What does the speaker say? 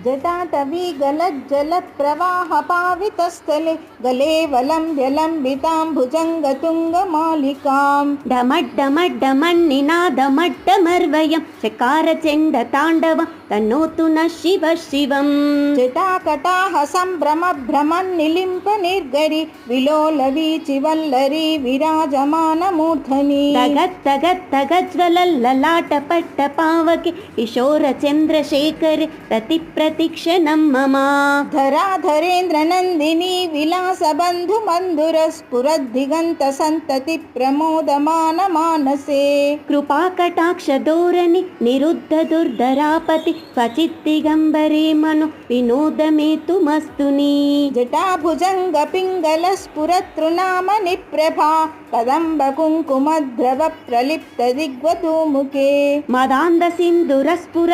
जटाटवी गलज्जलप्रवाहपावितस्थले गले वलम्ब्यलम्बितां भुजङ्गतुङ्गमालिकां डमड्डमड्डमन्निनादमड्डमर्वयं चकारचण्डताण्डवं तनोतु नः शिवः शिवम् जटाकटाह सम्भ्रमभ्रमन्निलिम्पनिर्गरि विलोलवीचिवल्लरी विराजमानमूर्धनि तगत्तगत्तगज्ज्वलल्ललाटपट्टपावके किशोरचन्द्रशेखरे रतिप्रतीक्षणं मम धराधरेन्द्रनन्दिनी विलासबन्धुमन्धुरस्फुरद्दिगन्तसन्तति प्रमोदमानमानसे कृपाकटाक्षधोरणि निरुद्धदुर्धरापति स्वचिद्दिगम्बरे मनो विनोदमेतुमस्तुनि जटाभुजङ्गपिङ्गलस्फुरतृणामणिप्रभा कदम्बकुङ्कुमद्रव प्रलिप्तदिग्वधूमुखे मदान्धसिन्धुरस्फुरत्